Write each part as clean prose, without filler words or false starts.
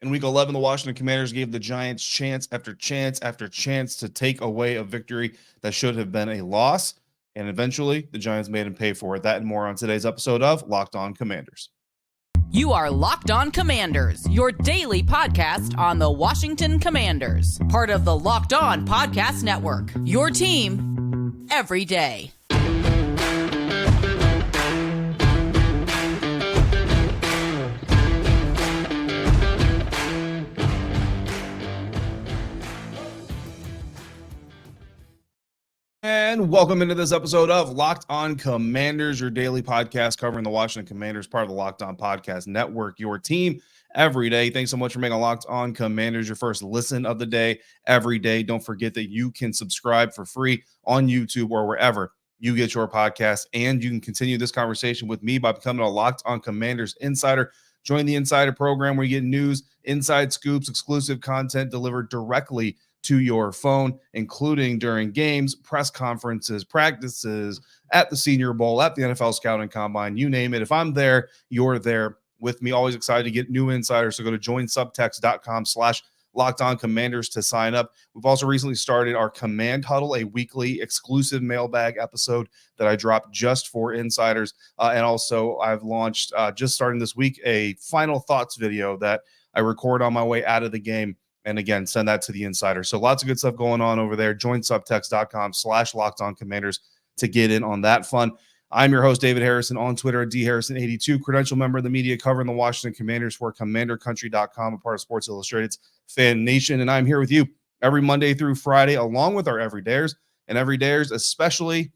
In Week 11, the Washington Commanders gave the Giants chance after chance after chance to take away a victory that should have been a loss. And eventually, the Giants made him pay for it. That and more on today's episode of Locked On Commanders. You are Locked On Commanders, your daily podcast on the Washington Commanders. Part of the Locked On Podcast Network, your team every day. And welcome into this episode of Locked On Commanders, your daily podcast covering the Washington Commanders, part of the Locked On Podcast Network, your team every day. Thanks so much for making Locked On Commanders your first listen of the day every day. Don't forget that you can subscribe for free on YouTube or wherever you get your podcast, and you can continue this conversation with me by becoming a Locked On Commanders Insider. Join the Insider program where you get news, inside scoops, exclusive content delivered directly to your phone, including during games, press conferences, practices, at the Senior Bowl, at the NFL Scouting Combine, you name it. If I'm there, you're there with me. Always excited to get new insiders. So go to joinsubtext.com/LockedOnCommanders to sign up. We've also recently started our Command Huddle, a weekly exclusive mailbag episode that I drop just for insiders. And also I've launched, just starting this week, a final thoughts video that I record on my way out of the game. And again, send that to the insider. So lots of good stuff going on over there. Join subtext.com/LockedOnCommanders to get in on that fun. I'm your host, David Harrison, on Twitter at dharrison82, credential member of the media covering the Washington Commanders for CommanderCountry.com, a part of Sports Illustrated's FanNation. And I'm here with you every Monday through Friday, along with our everydayers and everydayers, especially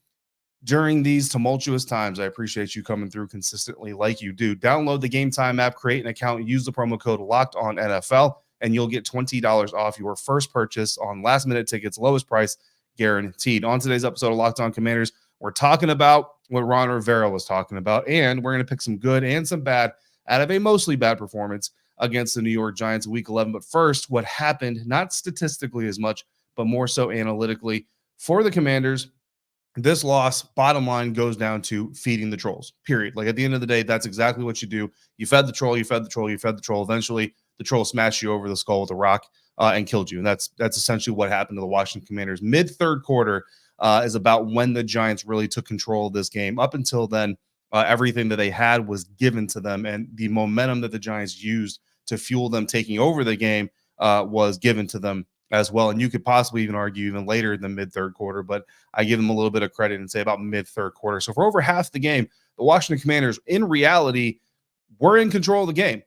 during these tumultuous times. I appreciate you coming through consistently like you do. Download the Game Time app, create an account, use the promo code LOCKEDONNFL, and you'll get $20 off your first purchase on last-minute tickets, lowest price guaranteed. On today's episode of Locked On Commanders, we're talking about what Ron Rivera was talking about, and we're going to pick some good and some bad out of a mostly bad performance against the New York Giants in Week 11. But first, what happened, not statistically as much, but more so analytically for the Commanders. This loss, bottom line, goes down to feeding the trolls, period. Like, at the end of the day, that's exactly what you do. You fed the troll, you fed the troll, you fed the troll. Eventually, the troll smashed you over the skull with a rock and killed you. And that's essentially what happened to the Washington Commanders. Mid-third quarter is about when the Giants really took control of this game. Up until then, everything that they had was given to them, and the momentum that the Giants used to fuel them taking over the game was given to them as well. And you could possibly even argue even later than mid-third quarter, but I give them a little bit of credit and say about mid-third quarter. So for over half the game, the Washington Commanders, in reality, were in control of the game.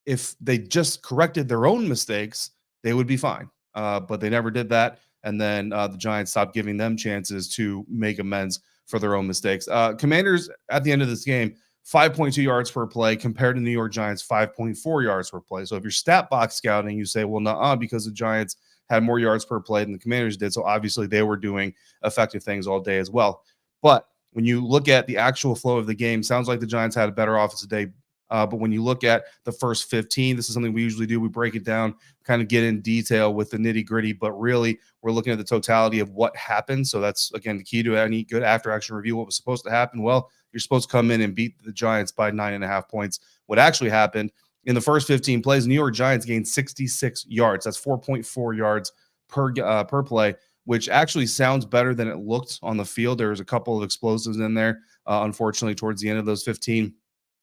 If they just corrected their own mistakes, they would be fine. But they never did that. And then the Giants stopped giving them chances to make amends for their own mistakes. Commanders, at the end of this game, 5.2 yards per play compared to New York Giants, 5.4 yards per play. So if you're stat box scouting, you say, well, nuh-uh, because the Giants had more yards per play than the Commanders did. So obviously they were doing effective things all day as well. But when you look at the actual flow of the game, sounds like the Giants had a better offensive day. But when you look at the first 15, this is something we usually do. We break it down, kind of get in detail with the nitty gritty, but really we're looking at the totality of what happened. So that's, again, the key to any good after action review. What was supposed to happen? Well, you're supposed to come in and beat the Giants by 9.5 points. What actually happened in the first 15 plays, New York Giants gained 66 yards. That's 4.4 yards per play, which actually sounds better than it looked on the field. There was a couple of explosives in there, unfortunately, towards the end of those 15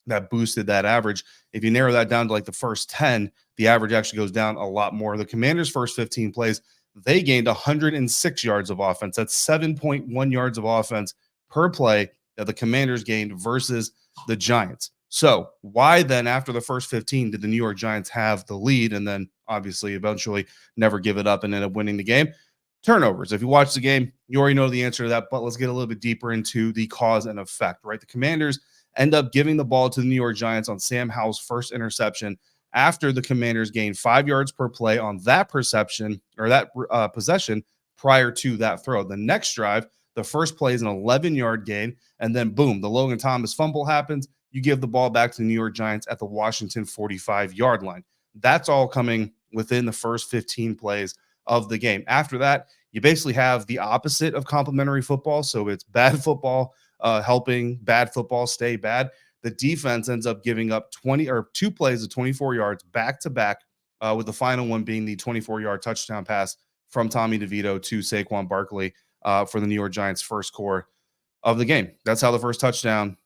that boosted that average. If you narrow that down to like the first 10, the average actually goes down a lot more. The Commanders' first 15 plays, they gained 106 yards of offense. That's 7.1 yards of offense per play that the Commanders gained versus the Giants. So why then, after the first 15, did the New York Giants have the lead and then obviously eventually never give it up and end up winning the game? Turnovers. If you watch the game, you already know the answer to that, but let's get a little bit deeper into the cause and effect, right? The Commanders end up giving the ball to the New York Giants on Sam Howell's first interception after the Commanders gained 5 yards per play on that possession prior to that throw. The next drive, the first play is an 11-yard gain, and then boom, the Logan Thomas fumble happens. You give the ball back to the New York Giants at the Washington 45-yard line. That's all coming within the first 15 plays of the game. After that, you basically have the opposite of complimentary football. So it's bad football helping bad football stay bad. The defense ends up giving up 2 plays of 24 yards back to back with the final one being the 24-yard touchdown pass from Tommy DeVito to Saquon Barkley for the New York Giants' first score of the game. That's how the first touchdown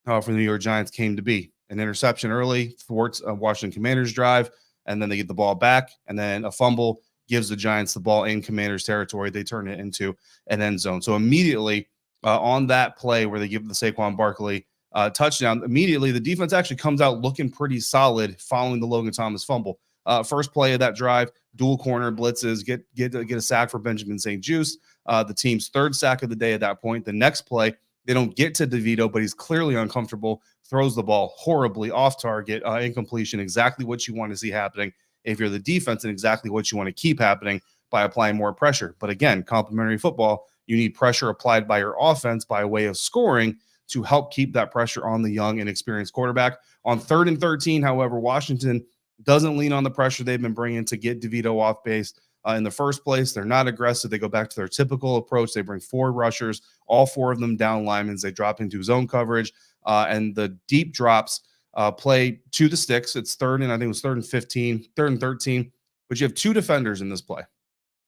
for the New York Giants came to be. An interception early thwarts a Washington Commanders drive, and then they get the ball back, and then a fumble gives the Giants the ball in Commanders territory. They turn it into an end zone. So immediately on that play where they give the Saquon Barkley touchdown, immediately the defense actually comes out looking pretty solid following the Logan Thomas fumble. First play of that drive, dual corner blitzes, get a sack for Benjamin St-Juste, the team's third sack of the day at that point. The next play, they don't get to DeVito, but he's clearly uncomfortable, throws the ball horribly off target, incompletion, exactly what you want to see happening if you're the defense, and exactly what you want to keep happening by applying more pressure. But again, complementary football, you need pressure applied by your offense by way of scoring to help keep that pressure on the young and experienced quarterback. On 3rd and 13, however, Washington doesn't lean on the pressure they've been bringing to get DeVito off base. In the first place, they're not aggressive. They go back to their typical approach. They bring 4 rushers, all 4 of them down linemen. They drop into zone coverage, and the deep drops play to the sticks. It's 3rd and I think it was 3rd and 15, 3rd and 13, but you have 2 defenders in this play.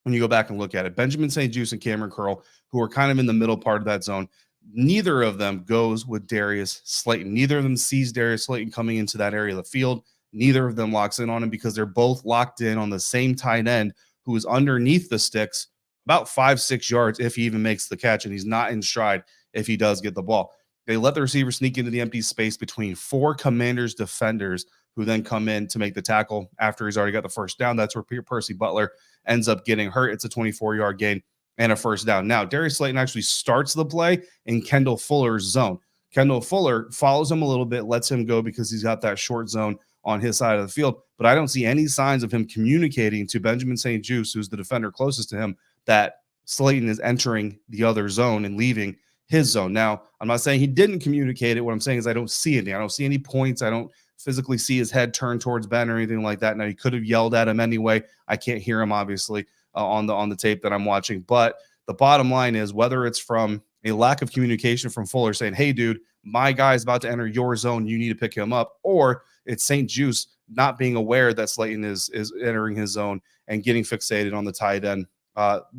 When you go back and look at it, Benjamin St-Juste and Cameron Curl, who are kind of in the middle part of that zone, neither of them goes with Darius Slayton. Neither of them sees Darius Slayton coming into that area of the field. Neither of them locks in on him because they're both locked in on the same tight end who is underneath the sticks about 5-6 yards if he even makes the catch, and he's not in stride if he does get the ball. They let the receiver sneak into the empty space between 4 Commanders defenders who then come in to make the tackle after he's already got the first down. That's where Percy Butler ends up getting hurt. It's a 24-yard gain and a first down. Now, Darius Slayton actually starts the play in Kendall Fuller's zone. Kendall Fuller follows him a little bit, lets him go because he's got that short zone on his side of the field, but I don't see any signs of him communicating to Benjamin St-Juste, who's the defender closest to him, that Slayton is entering the other zone and leaving his zone. Now, I'm not saying he didn't communicate it. What I'm saying is I don't see anything. I don't see any points. I don't physically see his head turn towards Ben or anything like that. Now, he could have yelled at him anyway. I can't hear him, obviously, on the tape that I'm watching. But the bottom line is, whether it's from a lack of communication from Fuller saying, hey, dude, my guy's about to enter your zone, you need to pick him up, or it's St-Juste not being aware that Slayton is entering his zone and getting fixated on the tight end.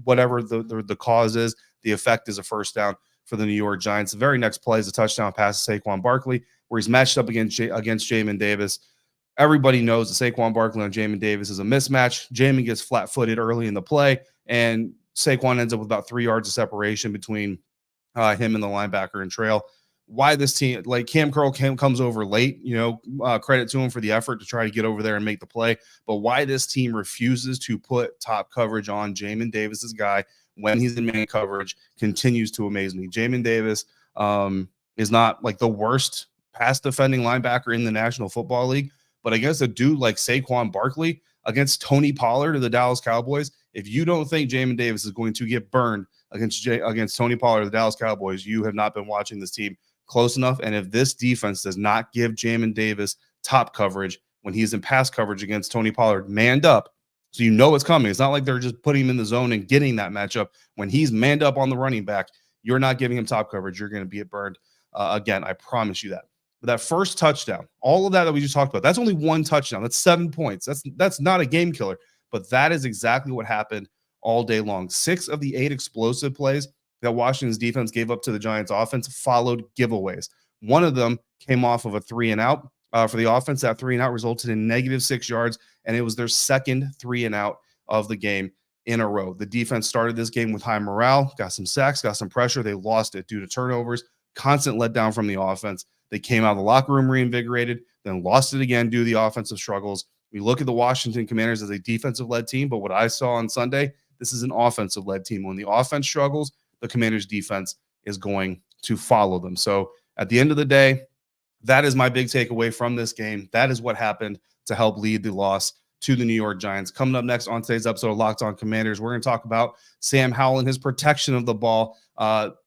Whatever the cause is, the effect is a first down for the New York Giants. The very next play is a touchdown pass to Saquon Barkley, where he's matched up against Jamin Davis. Everybody knows that Saquon Barkley on Jamin Davis is a mismatch. Jamin gets flat-footed early in the play, and Saquon ends up with about 3 yards of separation between him and the linebacker and trail. Why this team, like Cam Curl comes over late, credit to him for the effort to try to get over there and make the play. But why this team refuses to put top coverage on Jamin Davis's guy when he's in man coverage continues to amaze me. Jamin Davis is not like the worst pass defending linebacker in the National Football League, but against a dude like Saquon Barkley, against Tony Pollard of the Dallas Cowboys, if you don't think Jamin Davis is going to get burned against Tony Pollard of the Dallas Cowboys, you have not been watching this team close enough. And if this defense does not give Jamin Davis top coverage when he's in pass coverage against Tony Pollard, manned up, so you know it's coming. It's not like they're just putting him in the zone and getting that matchup. When he's manned up on the running back, you're not giving him top coverage. You're going to be burned. Again, I promise you that. But that first touchdown, all of that we just talked about, that's only one touchdown. That's 7 points. That's not a game killer. But that is exactly what happened all day long. 6 of the 8 explosive plays that Washington's defense gave up to the Giants offense followed giveaways. One of them came off of a 3-and-out for the offense. That 3-and-out resulted in -6 yards, and it was their second 3-and-out of the game in a row. The defense started this game with high morale, got some sacks, got some pressure. They lost it due to turnovers, constant letdown from the offense. They came out of the locker room reinvigorated, then lost it again due to the offensive struggles. We look at the Washington Commanders as a defensive-led team, but what I saw on Sunday, this is an offensive-led team. When the offense struggles, the Commanders' defense is going to follow them. So at the end of the day, that is my big takeaway from this game. That is what happened to help lead the loss to the New York Giants. Coming up next on today's episode of Locked On Commanders, we're going to talk about Sam Howell and his protection of the ball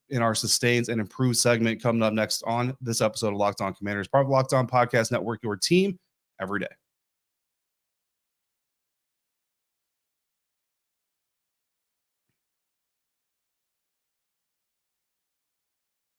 in our sustains and improved segment coming up next on this episode of Locked On Commanders, part of the Locked On Podcast Network, your team every day.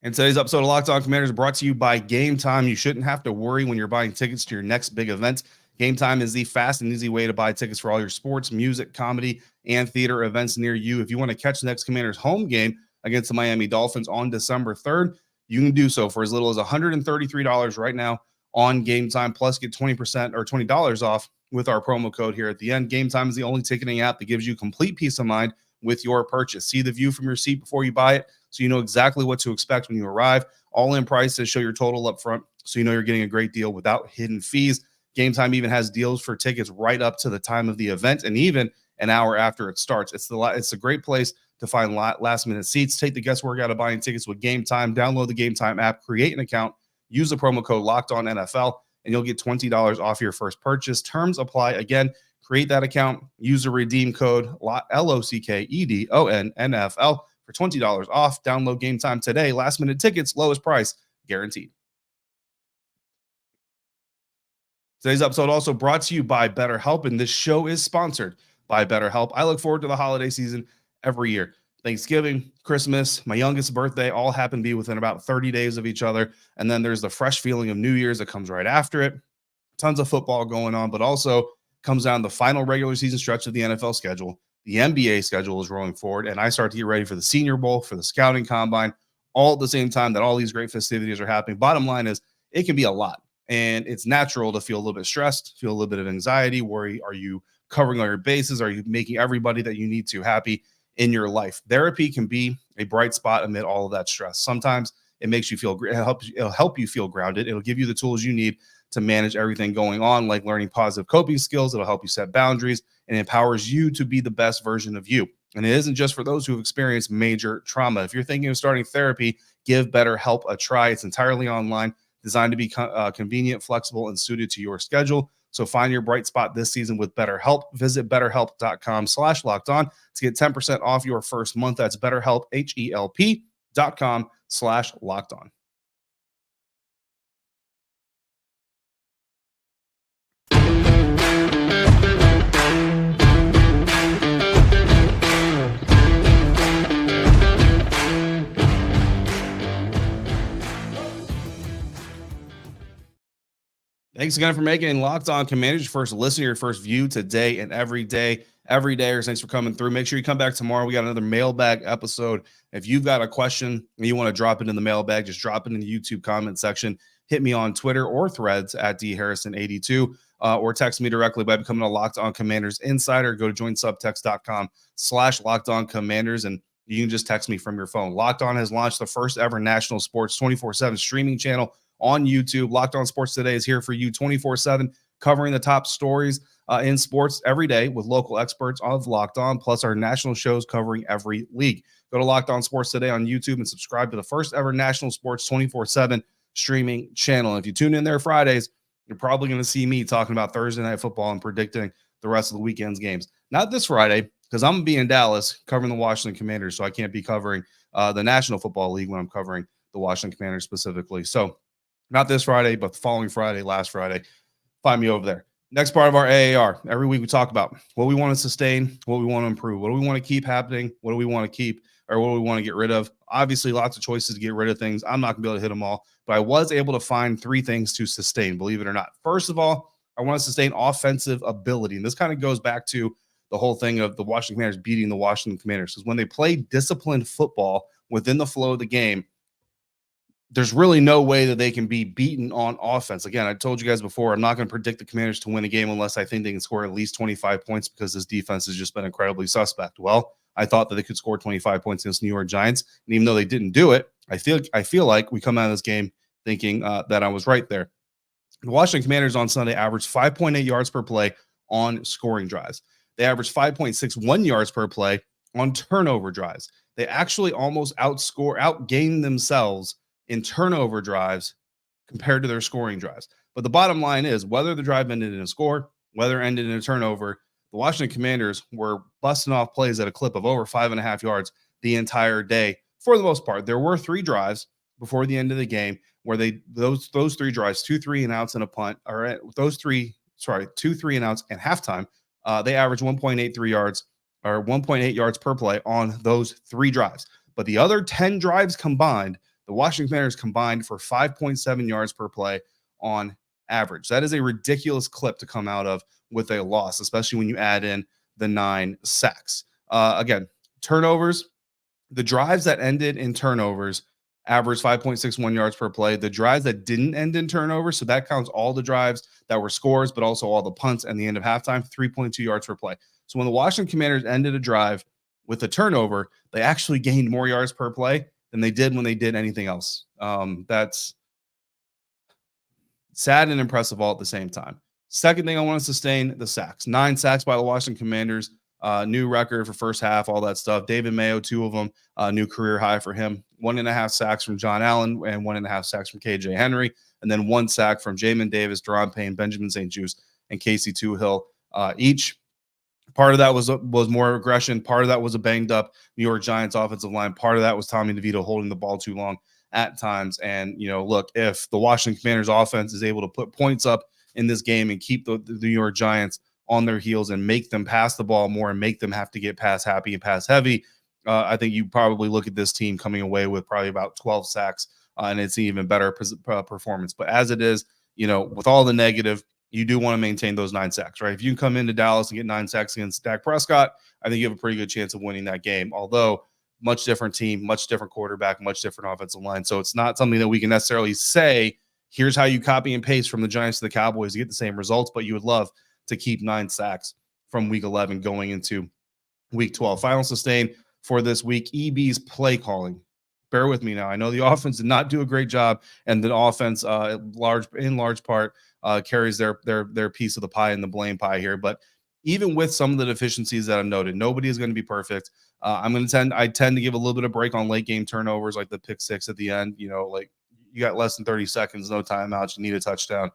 And today's episode of Locked On Commanders is brought to you by Game Time. You shouldn't have to worry when you're buying tickets to your next big event. Game Time is the fast and easy way to buy tickets for all your sports, music, comedy, and theater events near you. If you want to catch the next Commanders home game against the Miami Dolphins on December 3rd, you can do so for as little as $133 right now on Game Time, plus get 20% or $20 off with our promo code here at the end. Game Time is the only ticketing app that gives you complete peace of mind with your purchase. See the view from your seat before you buy it, so you know exactly what to expect when you arrive. All-in prices show your total up front, so you know you're getting a great deal without hidden fees. Game Time even has deals for tickets right up to the time of the event and even an hour after it starts. It's a great place to find last-minute seats. Take the guesswork out of buying tickets with Game Time. Download the Game Time app, create an account, use the promo code LOCKEDONNFL, and you'll get $20 off your first purchase. Terms apply. Again, create that account, use the redeem code LOCKEDONNFL for $20 off. Download Game Time today. Last-minute tickets, lowest price, guaranteed. Today's episode also brought to you by BetterHelp, and this show is sponsored by BetterHelp. I look forward to the holiday season every year. Thanksgiving, Christmas, my youngest birthday all happen to be within about 30 days of each other. And then there's the fresh feeling of New Year's that comes right after it. Tons of football going on, but also comes down the final regular season stretch of the NFL schedule. The NBA schedule is rolling forward, and I start to get ready for the Senior Bowl, for the Scouting Combine, all at the same time that all these great festivities are happening. Bottom line is, it can be a lot. And it's natural to feel a little bit stressed, feel a little bit of anxiety, worry. Are you covering all your bases? Are you making everybody that you need to happy in your life? Therapy can be a bright spot amid all of that stress. Sometimes it makes you feel, it'll help you feel grounded. It'll give you the tools you need to manage everything going on, like learning positive coping skills. It'll help you set boundaries and empowers you to be the best version of you. And it isn't just for those who have experienced major trauma. If you're thinking of starting therapy, give BetterHelp a try. It's entirely online, designed to be convenient, flexible, and suited to your schedule. So find your bright spot this season with BetterHelp. Visit BetterHelp.com/lockedon to get 10% off your first month. That's BetterHelp, HELP.com/lockedon. Thanks again for making Locked On Commanders your first listen, your first view today and every day. Every day, thanks for coming through. Make sure you come back tomorrow. We got another mailbag episode. If you've got a question and you want to drop it in the mailbag, just drop it in the YouTube comment section. Hit me on Twitter or Threads at DHarrison82, or text me directly by becoming a Locked On Commanders insider. Go to joinsubtext.com/LockedOnCommanders, and you can just text me from your phone. Locked On has launched the first ever national sports 24/7 streaming channel on YouTube. Locked On Sports Today is here for you 24/7, covering the top stories in sports every day with local experts of Locked On, plus our national shows covering every league. Go to Locked On Sports Today on YouTube and subscribe to the first ever national sports 24/7 streaming channel. And if you tune in there Fridays, you're probably going to see me talking about Thursday Night Football and predicting the rest of the weekend's games. Not this Friday, because I'm going to be in Dallas covering the Washington Commanders, so I can't be covering the National Football League when I'm covering the Washington Commanders specifically. So not this Friday, but the following Friday, last Friday. Find me over there. Next part of our AAR. Every week we talk about what we want to sustain, what we want to improve, what do we want to keep happening, what do we want to keep, or what do we want to get rid of. Obviously, lots of choices to get rid of things. I'm not going to be able to hit them all, but I was able to find 3 things to sustain, believe it or not. First of all, I want to sustain offensive ability. And this kind of goes back to the whole thing of the Washington Commanders beating the Washington Commanders. Because when they play disciplined football within the flow of the game, there's really no way that they can be beaten on offense. Again, I told you guys before, I'm not going to predict the Commanders to win a game unless I think they can score at least 25 points because this defense has just been incredibly suspect. Well, I thought that they could score 25 points against New York Giants, and even though they didn't do it, I feel like we come out of this game thinking that I was right there. The Washington Commanders on Sunday averaged 5.8 yards per play on scoring drives. They averaged 5.61 yards per play on turnover drives. They actually almost outgained themselves in turnover drives compared to their scoring drives. But the bottom line is, whether the drive ended in a score, whether it ended in a turnover, the Washington Commanders were busting off plays at a clip of over 5.5 yards the entire day. For the most part, there were 3 drives before the end of the game where those 3 drives, 2 3-and-outs and a punt, or 2 3-and-outs and halftime, they averaged 1.83 yards or 1.8 yards per play on those 3 drives. But the other 10 drives combined, the Washington Commanders combined for 5.7 yards per play on average. That is a ridiculous clip to come out of with a loss, especially when you add in the 9 sacks. Again, turnovers, the drives that ended in turnovers averaged 5.61 yards per play. The drives that didn't end in turnovers, so that counts all the drives that were scores, but also all the punts and the end of halftime, 3.2 yards per play. So when the Washington Commanders ended a drive with a turnover, they actually gained more yards per play than they did when they did anything else. That's sad and impressive all at the same time. Second thing I want to sustain, the sacks. 9 sacks by the Washington Commanders. New record for first half, all that stuff. David Mayo, 2 of them, new career high for him. 1.5 sacks from John Allen and 1.5 sacks from KJ Henry. And then 1 sack from Jamin Davis, Deron Payne, Benjamin St. Juste, and Casey Tuhill each. Part of that was more aggression. Part of that was a banged up New York Giants offensive line. Part of that was Tommy DeVito holding the ball too long at times. And, look, if the Washington Commanders offense is able to put points up in this game and keep the New York Giants on their heels and make them pass the ball more and make them have to get pass happy and pass heavy, I think you probably look at this team coming away with probably about 12 sacks, and it's an even better performance. But as it is, with all the negative, you do want to maintain those 9 sacks, right? If you can come into Dallas and get 9 sacks against Dak Prescott, I think you have a pretty good chance of winning that game. Although, much different team, much different quarterback, much different offensive line. So it's not something that we can necessarily say, here's how you copy and paste from the Giants to the Cowboys to get the same results, but you would love to keep 9 sacks from week 11 going into week 12. Final sustain for this week, EB's play calling. Bear with me now. I know the offense did not do a great job, and the offense in large part carries their piece of the pie and the blame pie here. But even with some of the deficiencies that I've noted, nobody is going to be perfect. I tend to give a little bit of break on late game turnovers, like the pick 6 at the end. Like you got less than 30 seconds, no timeouts, you need a touchdown.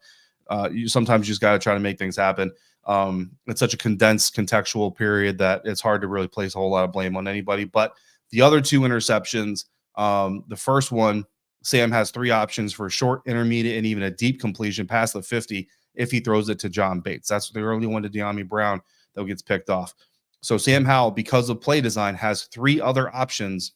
You sometimes just got to try to make things happen. It's such a condensed contextual period that it's hard to really place a whole lot of blame on anybody. But the other 2 interceptions, the first one, Sam has 3 options for short, intermediate, and even a deep completion past the 50 if he throws it to John Bates. That's the early one to De'Ami Brown that gets picked off. So Sam Howell, because of play design, has 3 other options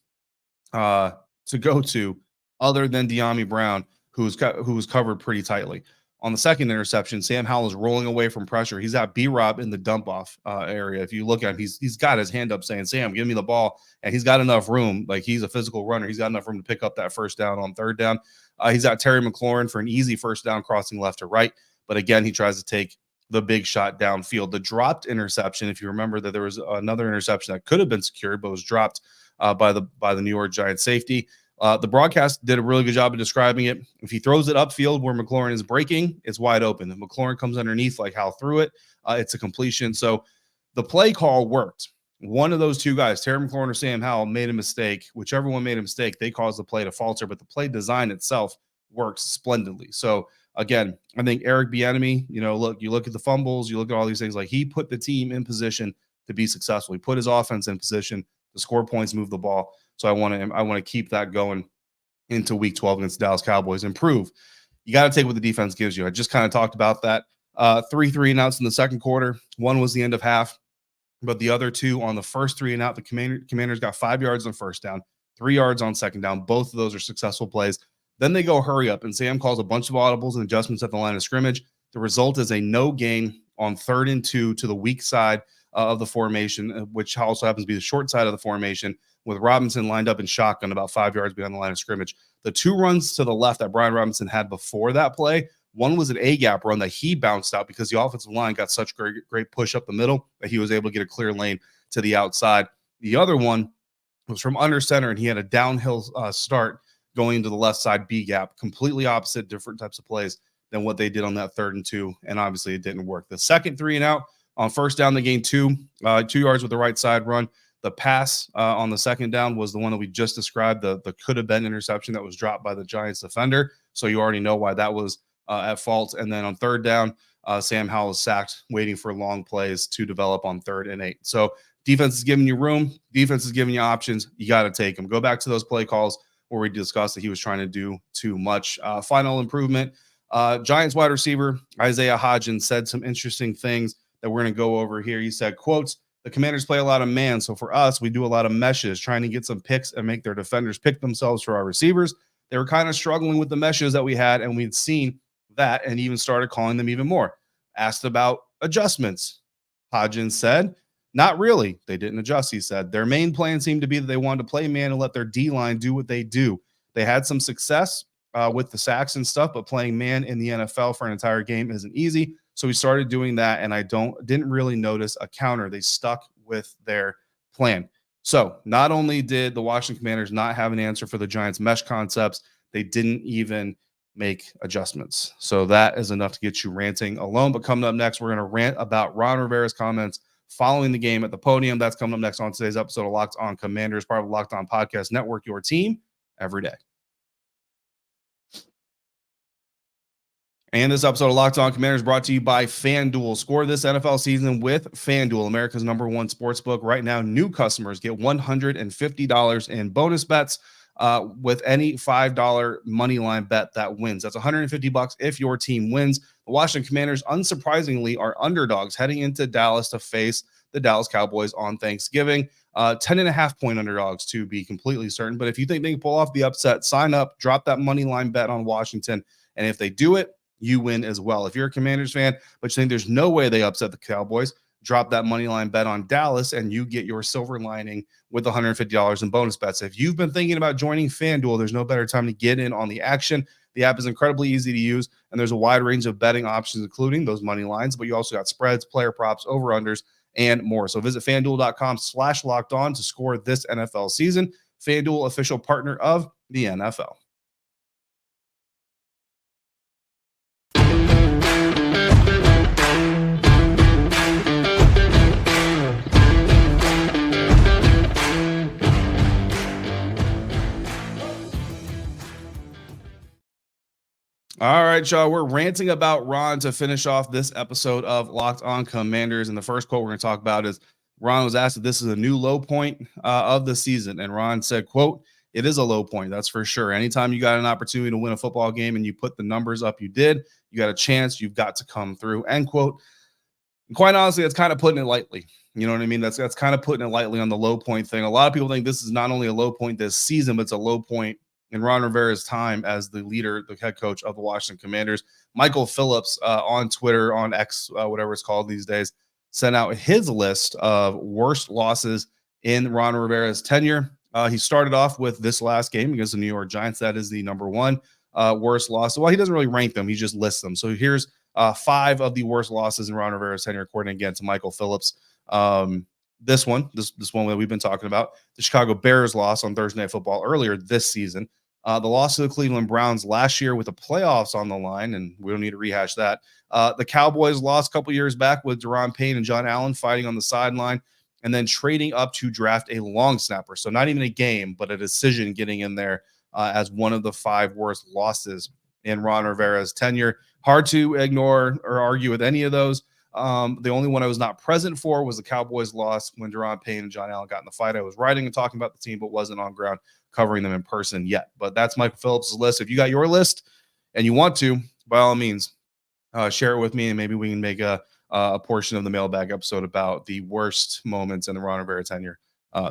to go to other than De'Ami Brown, who was covered pretty tightly. On the second interception, Sam Howell is rolling away from pressure. He's got B-Rob in the dump-off area. If you look at him, he's got his hand up saying, Sam, give me the ball. And he's got enough room. Like, he's a physical runner. He's got enough room to pick up that first down on third down. He's got Terry McLaurin for an easy first down crossing left to right. But again, he tries to take the big shot downfield. The dropped interception, if you remember that there was another interception that could have been secured but was dropped by the New York Giants safety. The broadcast did a really good job of describing it. If he throws it upfield where McLaurin is breaking, it's wide open. If McLaurin comes underneath like Hal threw it, it's a completion. So the play call worked. One of those 2 guys, Terry McLaurin or Sam Howell, made a mistake. Whichever one made a mistake, they caused the play to falter, but the play design itself works splendidly. So again, I think Eric Bieniemy, you look at the fumbles, you look at all these things, like he put the team in position to be successful. He put his offense in position to score points, move the ball. So I want to keep that going into week 12 against the Dallas Cowboys. Improve. You got to take what the defense gives you. I just kind of talked about that. 3 3-and-outs in the second quarter. 1 was the end of half, but the other 2 on the first 3-and-out, the Commanders got 5 yards on first down, 3 yards on second down. Both of those are successful plays. Then they go hurry up, and Sam calls a bunch of audibles and adjustments at the line of scrimmage. The result is a no gain on 3rd and 2 to the weak side of the formation, which also happens to be the short side of the formation, with Robinson lined up in shotgun about 5 yards behind the line of scrimmage. The 2 runs to the left that Brian Robinson had before that play, one was an A-gap run that he bounced out because the offensive line got such great push up the middle that he was able to get a clear lane to the outside. The other one was from under center, and he had a downhill start going into the left side B-gap, completely opposite, different types of plays than what they did on that 3rd and 2, and obviously it didn't work. The second 3-and-out, on first down, they gained 2 yards with the right side run. The pass on the second down was the one that we just described, the could-have-been interception that was dropped by the Giants defender. So you already know why that was at fault. And then on third down, Sam Howell is sacked, waiting for long plays to develop on 3rd and 8. So defense is giving you room. Defense is giving you options. You got to take them. Go back to those play calls where we discussed that he was trying to do too much. Final improvement, Giants wide receiver Isaiah Hodgins said some interesting things that we're going to go over here. He said, quotes, "The Commanders play a lot of man, so for us, we do a lot of meshes, trying to get some picks and make their defenders pick themselves for our receivers. They were kind of struggling with the meshes that we had, and we'd seen that and even started calling them even more. Asked about adjustments. Hodgins said, not really. They didn't adjust, he said. Their main plan seemed to be that they wanted to play man and let their D-line do what they do. They had some success with the sacks and stuff, but playing man in the NFL for an entire game isn't easy. So we started doing that, and I didn't really notice a counter. They stuck with their plan. So not only did the Washington Commanders not have an answer for the Giants' mesh concepts, they didn't even make adjustments. So that is enough to get you ranting alone. But coming up next, we're going to rant about Ron Rivera's comments following the game at the podium. That's coming up next on today's episode of Locked On Commanders, part of the Locked On Podcast Network, your team every day. And this episode of Locked On Commanders brought to you by FanDuel. Score this NFL season with FanDuel, America's #1 sportsbook. Right now, new customers get $150 in bonus bets with any $5 money line bet that wins. That's $150 if your team wins. The Washington Commanders, unsurprisingly, are underdogs heading into Dallas to face the Dallas Cowboys on Thanksgiving. 10.5-point underdogs to be completely certain. But if you think they can pull off the upset, sign up, drop that money line bet on Washington. And if they do it, you win as well. If you're a Commanders fan, but you think there's no way they upset the Cowboys, drop that money line bet on Dallas, and you get your silver lining with $150 in bonus bets. If you've been thinking about joining FanDuel, there's no better time to get in on the action. The app is incredibly easy to use, and there's a wide range of betting options, including those money lines, but you also got spreads, player props, over-unders, and more. So visit FanDuel.com/lockedon to score this NFL season. FanDuel, official partner of the NFL. All right, y'all. We're ranting about Ron to finish off this episode of Locked On Commanders. And the first quote we're going to talk about is Ron was asked if this is a new low point of the season. And Ron said, quote, "It is a low point, that's for sure. Anytime you got an opportunity to win a football game and you put the numbers up you did, you got a chance, you've got to come through," end quote. And quite honestly, that's kind of putting it lightly. You know what I mean? That's kind of putting it lightly on the low point thing. A lot of people think this is not only a low point this season, but it's a low point in Ron Rivera's time as the leader, the head coach of the Washington Commanders. Michael Phillips on Twitter, on X, whatever it's called these days, sent out his list of worst losses in Ron Rivera's tenure. He started off with this last game against the New York Giants. That is the #1 worst loss. Well, he doesn't really rank them. He just lists them. So here's 5 of the worst losses in Ron Rivera's tenure, according again to Michael Phillips. This one that we've been talking about, the Chicago Bears loss on Thursday Night Football earlier this season. The loss to the Cleveland Browns last year with the playoffs on the line, and we don't need to rehash that. The Cowboys lost a couple years back with Daron Payne and John Allen fighting on the sideline, and then trading up to draft a long snapper. So not even a game, but a decision getting in there as one of the 5 worst losses in Ron Rivera's tenure. Hard to ignore or argue with any of those. The only one I was not present for was the Cowboys loss when Daron Payne and John Allen got in the fight. I was writing and talking about the team, but wasn't on ground covering them in person yet. But that's Michael Phillips' list. If you got your list and you want to, by all means, share it with me, and maybe we can make a portion of the mailbag episode about the worst moments in the Ron Rivera tenure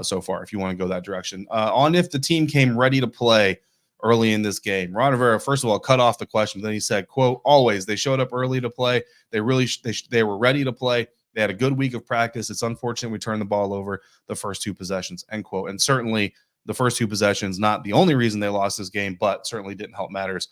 so far, if you want to go that direction. On if the team came ready to play early in this game, Ron Rivera, first of all, cut off the question. Then he said, quote, "Always, they showed up early to play. They were ready to play. They had a good week of practice. It's unfortunate we turned the ball over the first 2 possessions," end quote. And certainly the first 2 possessions, not the only reason they lost this game, but certainly didn't help matters.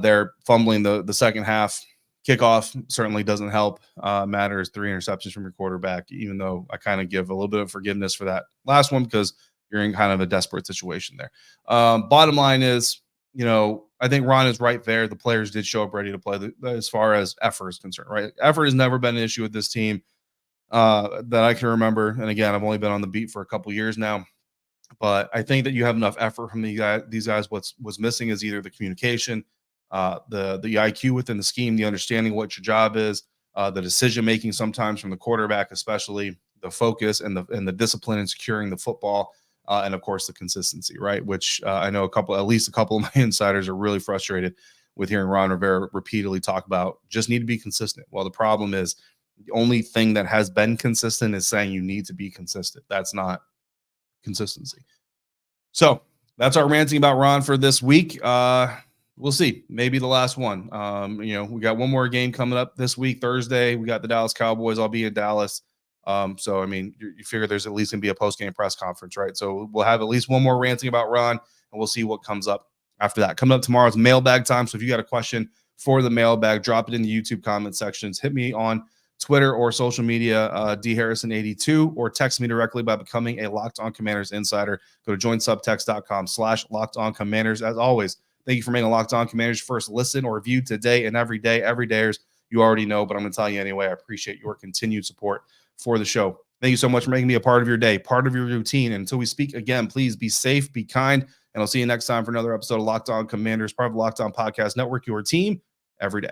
They're fumbling the second half. Kickoff certainly doesn't help matters. 3 interceptions from your quarterback, even though I kind of give a little bit of forgiveness for that last one because you're in kind of a desperate situation there. Bottom line is, I think Ron is right there. The players did show up ready to play as far as effort is concerned, right? Effort has never been an issue with this team that I can remember. And again, I've only been on the beat for a couple years now. But I think that you have enough effort from these guys. What's missing is either the communication, the IQ within the scheme, the understanding what your job is, the decision making sometimes from the quarterback, especially the focus and the discipline in securing the football, and of course the consistency, right? Which I know at least a couple of my insiders are really frustrated with hearing Ron Rivera repeatedly talk about just need to be consistent. Well, the problem is the only thing that has been consistent is saying you need to be consistent. That's not consistency. So that's our ranting about Ron for this week. we'll see. Maybe the last one. We got one more game coming up this week, Thursday. We got the Dallas Cowboys. I'll be in Dallas. So, I mean, you figure there's at least going to be a post-game press conference, right? So we'll have at least one more ranting about Ron, and we'll see what comes up after that. Coming up tomorrow is mailbag time. So if you got a question for the mailbag, drop it in the YouTube comment sections. Hit me on Twitter or social media, dharrison82, or text me directly by becoming a Locked On Commanders insider. Go to joinsubtext.com/LockedOnCommanders. As always, thank you for making Locked On Commanders first listen or view today and every day. Every dayers, you already know, but I'm going to tell you anyway. I appreciate your continued support for the show. Thank you so much for making me a part of your day, part of your routine. And until we speak again, please be safe, be kind, and I'll see you next time for another episode of Locked On Commanders, part of the Locked On Podcast Network, your team every day.